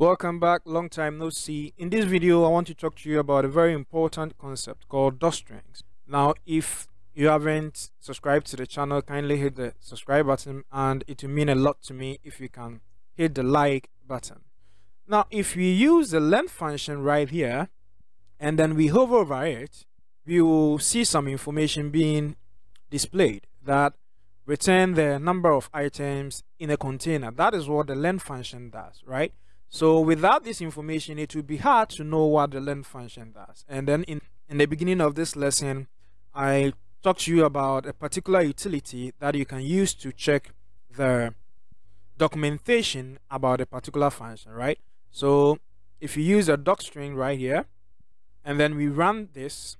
Welcome back, long time no see. In this video I want to talk to you about a very important concept called Docstrings. Now if you haven't subscribed to the channel, kindly hit the subscribe button, and it will mean a lot to me if you can hit the like button. Now if we use the length function right here and then we hover over it, we will see some information being displayed that return the number of items in a container. That is what the length function does, right? So without this information, it would be hard to know what the length function does. And then in the beginning of this lesson, I talked to you about a particular utility that you can use to check the documentation about a particular function, right? So if you use a docstring right here, and then we run this,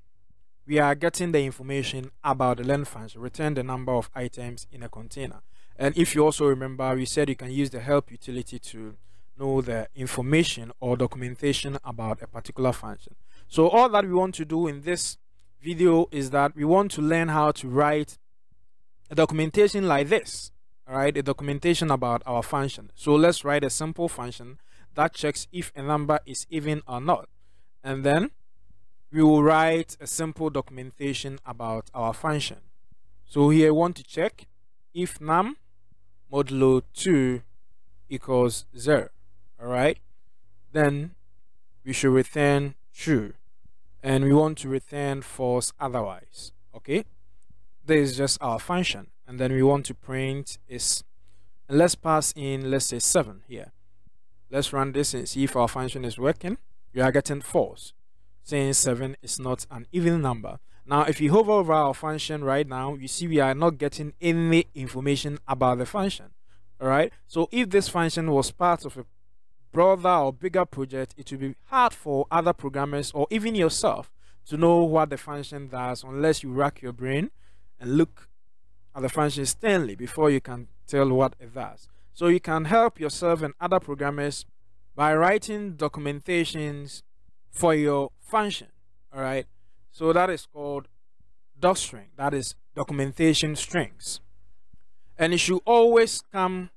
we are getting the information about the length function, return the number of items in a container. And if you also remember, we said you can use the help utility to know the information or documentation about a particular function. So all that we want to do in this video is that we want to learn how to write a documentation like this, all right, a documentation about our function. So let's write a simple function that checks if a number is even or not, and then we will write a simple documentation about our function. So here I want to check if num modulo 2 equals 0. All right, then we should return true, and we want to return false otherwise. Okay, this is just our function, and then we want to print is, and let's pass in, let's say 7 here. Let's run this and see if our function is working. We are getting false, saying 7 is not an even number. Now if you hover over our function right now, you see we are not getting any information about the function. All right, so if this function was part of a broader or bigger project, it will be hard for other programmers or even yourself to know what the function does unless you rack your brain and look at the function sternly before you can tell what it does. So you can help yourself and other programmers by writing documentations for your function. All right, so that is called docstring, that is documentation strings, and it should always come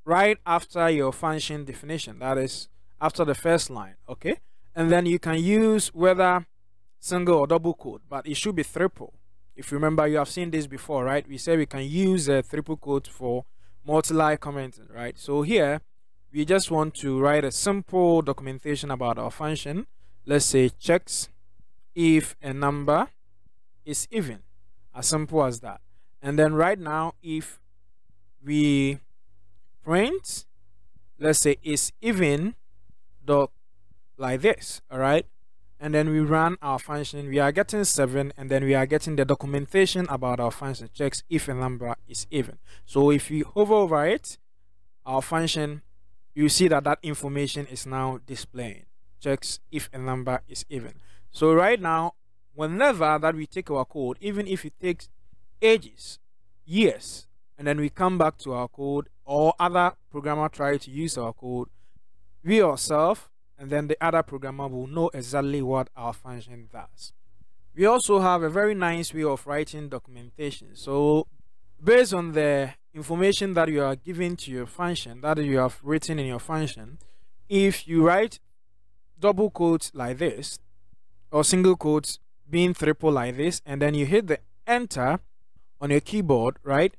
right after your function definition, that is after the first line. Okay, and then you can use whether single or double quote, but it should be triple. If you remember, you have seen this before, right? We said we can use a triple quote for multi-line commenting, right? So here we just want to write a simple documentation about our function. Let's say checks if a number is even, as simple as that. And then right now if we print, let's say is even dot like this, all right, and then we run our function, we are getting 7, and then we are getting the documentation about our function checks if a number is even. So if we hover over it, our function, you see that that information is now displaying checks if a number is even. So right now, whenever that we take our code, even if it takes ages, years, and then we come back to our code, or other programmer try to use our code, we ourselves and then the other programmer will know exactly what our function does. We also have a very nice way of writing documentation. So based on the information that you are giving to your function, that you have written in your function, if you write double quotes like this or single quotes being triple like this, and then you hit the enter on your keyboard, right,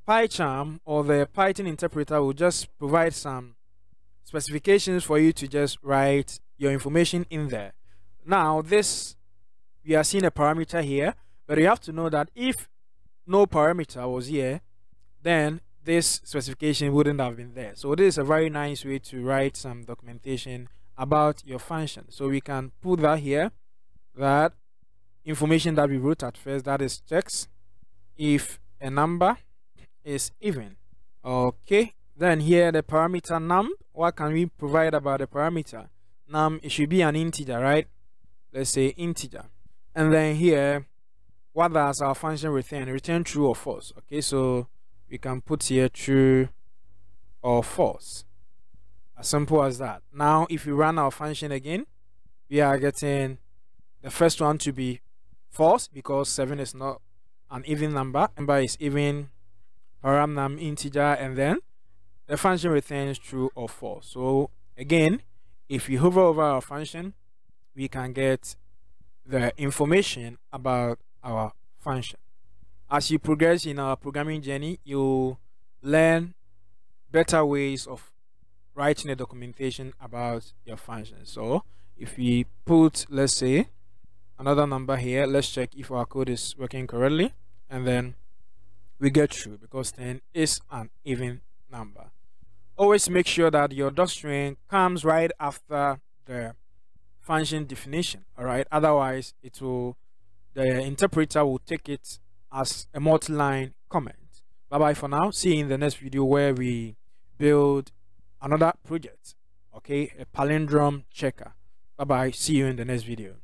PyCharm or the Python interpreter will just provide some specifications for you to just write your information in there. Now this, we are seeing a parameter here, but you have to know that if no parameter was here, then this specification wouldn't have been there. So this is a very nice way to write some documentation about your function. So we can put that here, that information that we wrote at first, that is checks if a number is even. Okay, then here the parameter num, what can we provide about the parameter num? It should be an integer, right? Let's say integer. And then here, what does our function return? Return true or false. Okay, so we can put here true or false, as simple as that. Now if we run our function again, we are getting the first one to be false because 7 is not an even number. Number is even param num integer, and then the function returns true or false. So Again, if we hover over our function, we can get the information about our function. As you progress in our programming journey, you learn better ways of writing a documentation about your function. So if we put, let's say, another number here, let's check if our code is working correctly, and then we get through, because 10 is an even number. Always make sure that your docstring comes right after the function definition. All right, otherwise the interpreter will take it as a multi-line comment. Bye bye for now. See you in the next video where we build another project, okay, a palindrome checker. Bye bye. See you in the next video.